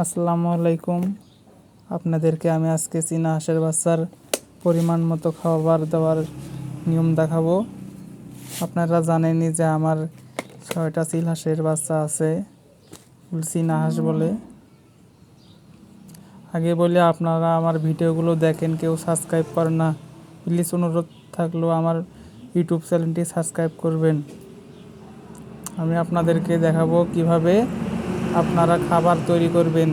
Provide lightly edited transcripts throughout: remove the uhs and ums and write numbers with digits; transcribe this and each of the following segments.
আসসালামু আলাইকুম। আপনাদেরকে আমি আজকে চীনা হাঁসের বাচ্চার পরিমাণ মতো খাবার দেওয়ার নিয়ম দেখাবো। আপনারা জানেনই যে আমার 6টা চিল হাঁসের বাচ্চা আছে, চীনা হাঁস বলে। আগে বলে আপনারা আমার ভিডিওগুলো দেখেন, কেউ সাবস্ক্রাইব করেন না, প্লিজ অনুরোধ থাকলো আমার ইউটিউব চ্যানেলটি সাবস্ক্রাইব করবেন। আমি আপনাদেরকে দেখাবো কিভাবে আপনারা খাবার তৈরি করবেন।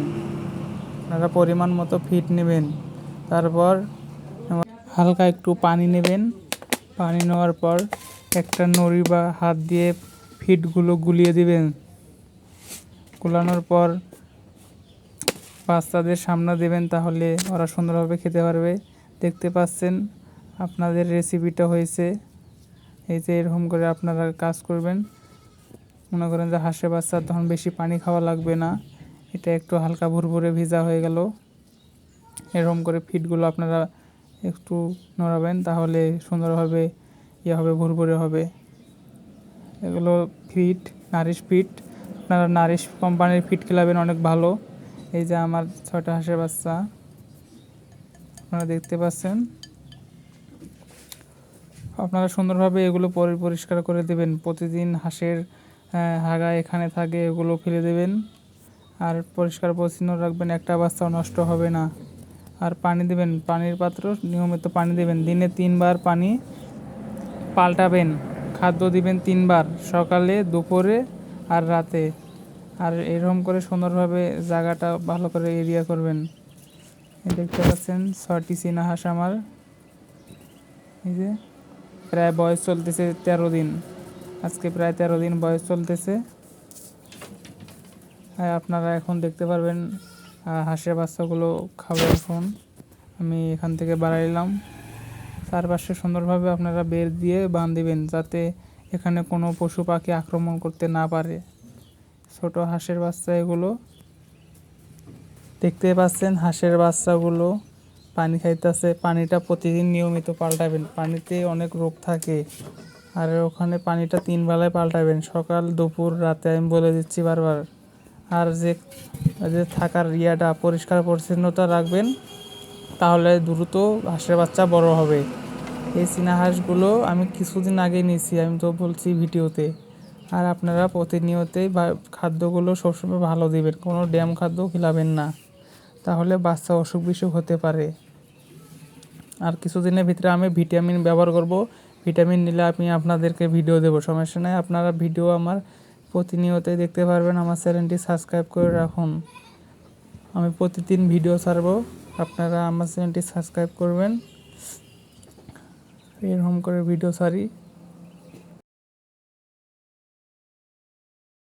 আপনারা পরিমাণ মতো ফিড নেবেন, তারপর হালকা একটু পানি নেবেন। পানি নেওয়ার পর একটা নড়ি বা হাত দিয়ে ফিডগুলো গুলিয়ে দিবেন। গুলানোর পর বাচ্চাদের সামনে দেবেন, তাহলে ওরা সুন্দরভাবে খেতে পারবে। দেখতে পাচ্ছেন আপনাদের রেসিপিটা হয়েছে। এই যে এরকম করে আপনারা কাজ করবেন। মনে করেন যে হাঁসের বাচ্চার তখন বেশি পানি খাওয়া লাগবে না, এটা একটু হালকা ভুরভুরে ভিজা হয়ে গেল। এরকম করে ফিডগুলো আপনারা একটু নড়াবেন, তাহলে সুন্দরভাবে হবে, ভুরভুরে হবে। এগুলো ফিড, নারিশ ফিড। আপনারা নারিশ কোম্পানির ফিড খেলাবেন, অনেক ভালো। এই যে আমার 6টা হাঁসের বাচ্চা আপনারা দেখতে পাচ্ছেন। আপনারা সুন্দরভাবে এগুলো পরিষ্কার করে দেবেন। প্রতিদিন হাঁসের হাগা এখানে থাকে, এগুলো ফেলে দেবেন। আর পরিষ্কার পরিচ্ছন্ন রাখবেন, একটা বাচ্চাও নষ্ট হবে না। আর পানি দেবেন, পানির পাত্র নিয়মিত পানি দেবেন। দিনে 3বার পানি পাল্টাবেন। খাদ্য দিবেন 3বার, সকালে, দুপুরে আর রাতে। আর এরকম করে সুন্দরভাবে জায়গাটা ভালো করে এরিয়া করবেন। দেখতে পাচ্ছেন 6টি চীনা হাঁস আমার। এই যে প্রায় বয়স চলতেছে 13 দিন, আজকে প্রায় 13 দিন বয়স চলতেছে। আপনারা এখন দেখতে পারবেন হাঁসের বাচ্চাগুলো খাবে। এখন আমি এখান থেকে বাড়াইলাম। চারপাশে সুন্দরভাবে আপনারা বের দিয়ে বাঁধ দিবেন, যাতে এখানে কোনো পশু পাখি আক্রমণ করতে না পারে। ছোট হাঁসের বাচ্চা এগুলো দেখতে পাচ্ছেন। হাঁসের বাচ্চাগুলো পানি খাইতেছে। পানিটা প্রতিদিন নিয়মিত পাল্টাবেন, পানিতে অনেক রোগ থাকে। আর ওখানে পানিটা 3 বেলায় পাল্টাবেন, সকাল, দুপুর, রাতে, আমি বলে দিচ্ছি বারবার। আর যে থাকার পরিষ্কার পরিচ্ছন্নতা রাখবেন, তাহলে দ্রুত হাঁসের বাচ্চা বড় হবে। এই চীনা হাঁসগুলো আমি কিছুদিন আগে নিয়েছি, আমি তো বলছি ভিডিওতে। আর আপনারা প্রতিনিয়তই খাদ্যগুলো সবসময় ভালো দিবেন, কোনো ড্যাম খাদ্য খিলাবেন না, তাহলে বাচ্চা অসুখ বিসুখ হতে পারে। আর কিছুদিনের ভিতরে আমি ভিটামিন ব্যবহার করব। ভিটামিন নিলে আমি আপনাদেরকে ভিডিও দেবো, সমস্যা নেই। আপনারা ভিডিও আমার প্রতিনিয়তই দেখতে পারবেন। আমার চ্যানেলটি সাবস্ক্রাইব করে রাখুন, আমি প্রতিদিন ভিডিও ছাড়বো। আপনারা আমার চ্যানেলটি সাবস্ক্রাইব করবেন, এরকম করে ভিডিও ছাড়ি।